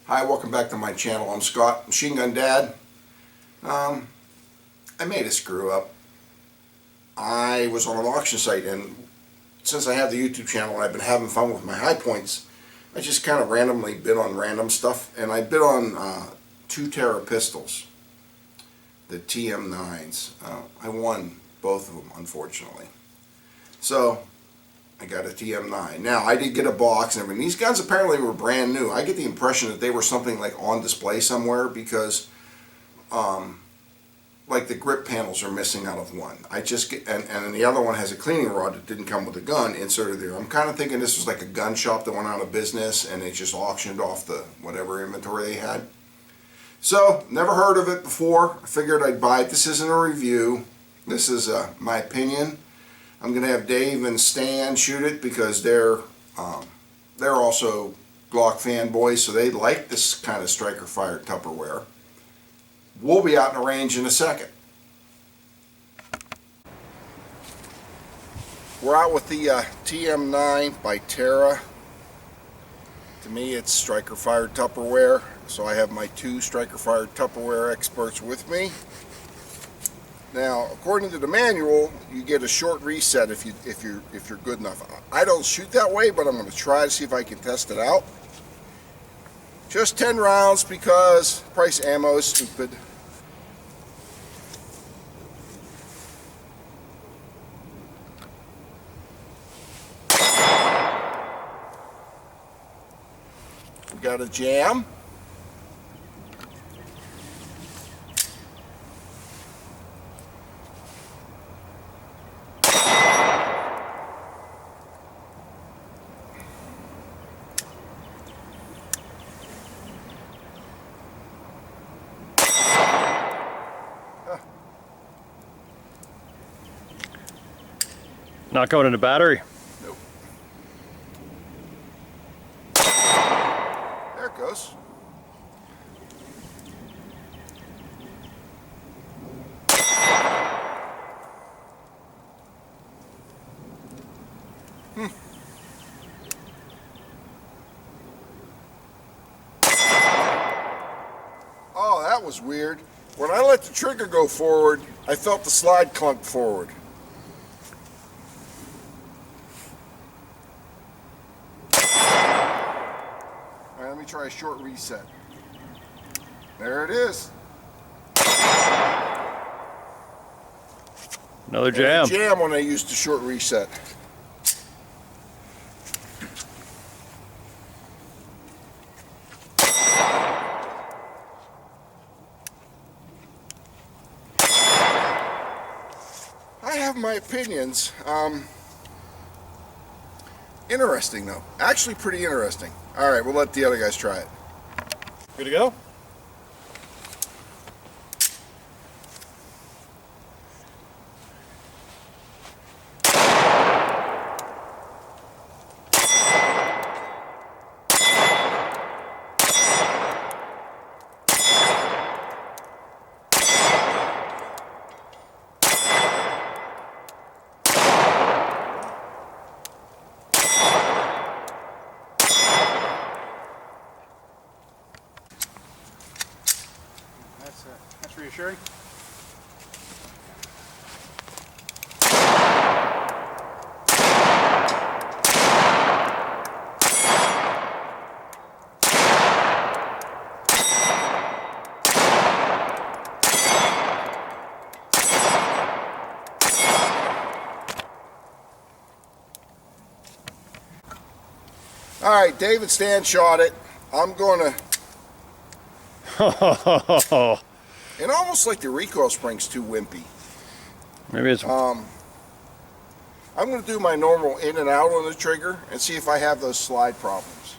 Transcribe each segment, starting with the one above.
Hi, welcome back to my channel. I'm Scott, Machine Gun Dad. I made a screw up. I was on an auction site, and since I have the YouTube channel and I've been having fun with my high points, I just kind of randomly bid on random stuff, and I bid on 2 Terra pistols, the TM-9s. I won both of them, unfortunately. So I got a TM-9. Now, I did get a box and everything. These guns apparently were brand new. I get the impression that they were something like on display somewhere, because like the grip panels are missing out of one. I just get, and then the other one has a cleaning rod that didn't come with a gun inserted there. I'm kind of thinking this was like a gun shop that went out of business and they just auctioned off the whatever inventory they had. So, never heard of it before. I figured I'd buy it. This isn't a review. This is my opinion. I'm going to have Dave and Stan shoot it because they're also Glock fanboys, so they like this kind of striker-fired Tupperware. We'll be out in the range in a second. We're out with the TM-9 by Terra. To me, it's striker-fired Tupperware, so I have my 2 striker-fired Tupperware experts with me. Now, according to the manual, you get a short reset if you're good enough. I don't shoot that way, but I'm going to try to see if I can test it out. Just 10 rounds because price ammo is stupid. We got a jam. Not going into battery? Nope. There it goes. Oh, that was weird. When I let the trigger go forward, I felt the slide clunk forward. Alright, let me try a short reset. There it is. Another jam. Jam when I used the short reset. I have my opinions. Interesting though. Actually pretty interesting. Alright, we'll let the other guys try it. Good to go? That's reassuring. Alright, David Stan shot it. I'm gonna... And almost like the recoil spring's too wimpy. Maybe it's... I'm going to do my normal in and out on the trigger and see if I have those slide problems.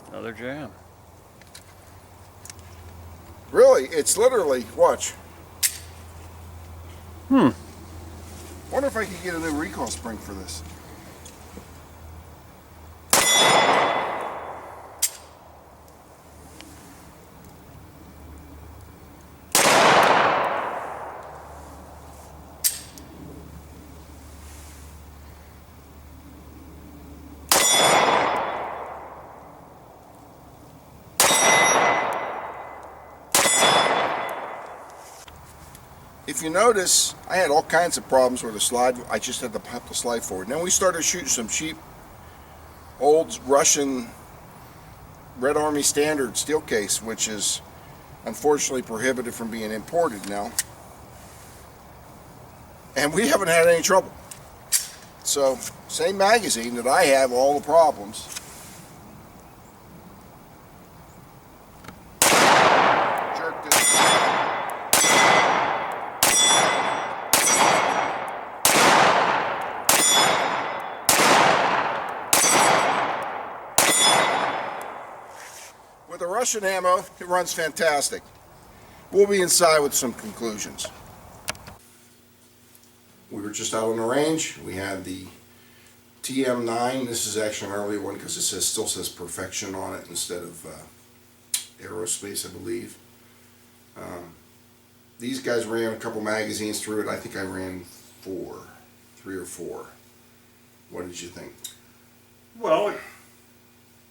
Another jam. Really, it's literally, watch. Wonder if I could get a new recoil spring for this. if you notice, I had all kinds of problems with the slide. I just had to pop the slide forward. Then we started shooting some cheap, old Russian Red Army Standard steel case, which is unfortunately prohibited from being imported now. And we haven't had any trouble. So, same magazine that I have all the problems. Jerked it. With the Russian ammo, it runs fantastic. We'll be inside with some conclusions. We were just out on the range. We had the TM-9. This is actually an early one because it still says Perfection on it instead of Aerospace, I believe. These guys ran a couple magazines through it. I think I ran 3 or 4. What did you think? Well,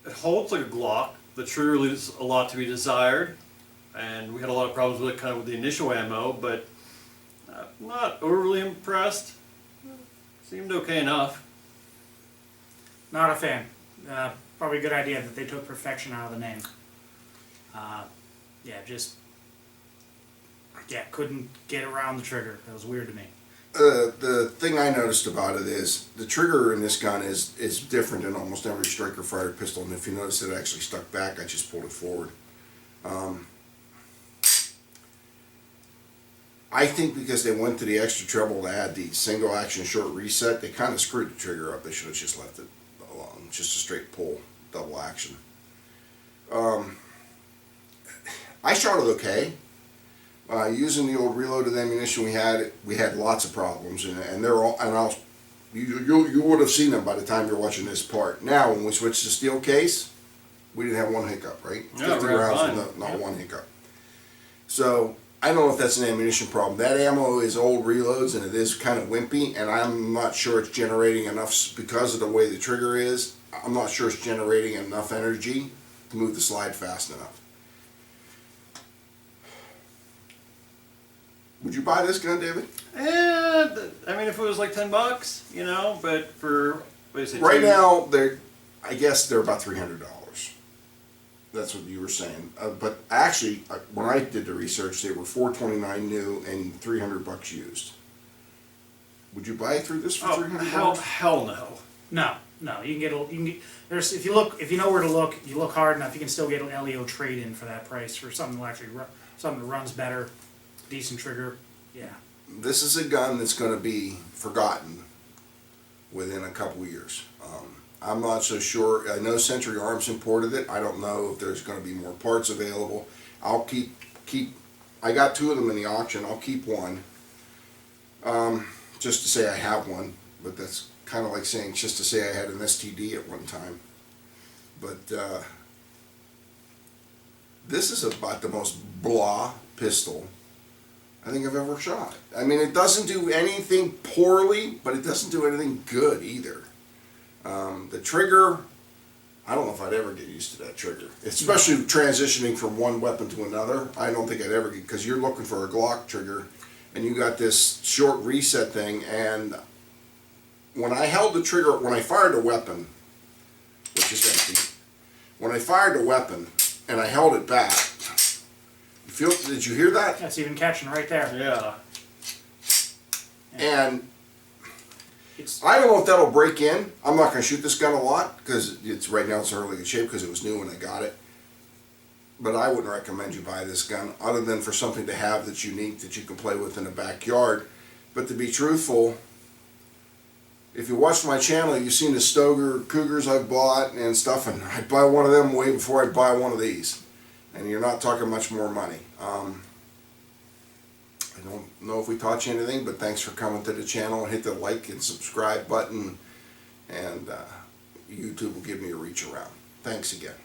it holds like a Glock. The trigger leaves a lot to be desired, and we had a lot of problems with it kind of with the initial ammo, but not overly impressed. Seemed okay enough. Not a fan. Probably a good idea that they took Perfection out of the name. Couldn't get around the trigger. That was weird to me. The thing I noticed about it is the trigger in this gun is different than almost every striker fired pistol, and if you notice it actually stuck back, I just pulled it forward. I think because they went to the extra trouble to add the single action short reset, they kind of screwed the trigger up. They should have just left it alone, just a straight pull, double action. I shot it okay. Using the old reloaded ammunition we had lots of problems, and they're all, and you would have seen them by the time you're watching this part. Now, when we switched to steel case, we didn't have one hiccup, right? Yeah, 50 ran rounds fine. with not one hiccup. So I don't know if that's an ammunition problem. That ammo is old reloads, and it is kind of wimpy, and I'm not sure it's generating enough because of the way the trigger is. I'm not sure it's generating enough energy to move the slide fast enough. Would you buy this gun, David? I mean, if it was like $10, you know, but for what is it? Right now, I guess they're about $300. That's what you were saying. But actually, when I did the research, they were $429 new and $300 used. Would you buy through this for $300? Hell no. No. You can get. There's if you know where to look, you look hard enough, you can still get an LEO trade-in for that price for something that something that runs better, decent trigger. Yeah. This is a gun that's going to be forgotten within a couple years. I'm not so sure. I know Century Arms imported it. I don't know if there's going to be more parts available. I'll keep. I got 2 of them in the auction. I'll keep one, just to say I have one. But that's kind of like saying just to say I had an STD at one time. But this is about the most blah pistol I think I've ever shot. I mean, it doesn't do anything poorly, but it doesn't do anything good either. The trigger, I don't know if I'd ever get used to that trigger, especially transitioning from one weapon to another. I don't think I'd ever get, because you're looking for a Glock trigger, and you got this short reset thing, and when I held the trigger, when I fired a weapon, which is empty, when I fired a weapon and I held it back, did you hear that? That's even catching right there. Yeah. And I don't know if that'll break in. I'm not going to shoot this gun a lot because right now it's in really good shape because it was new when I got it. But I wouldn't recommend you buy this gun other than for something to have that's unique that you can play with in the backyard. But to be truthful, if you watch my channel, you've seen the Stoger Cougars I've bought and stuff, and I'd buy one of them way before I'd buy one of these. And you're not talking much more money. I don't know if we taught you anything, but thanks for coming to the channel. Hit the like and subscribe button, and YouTube will give me a reach around. Thanks again.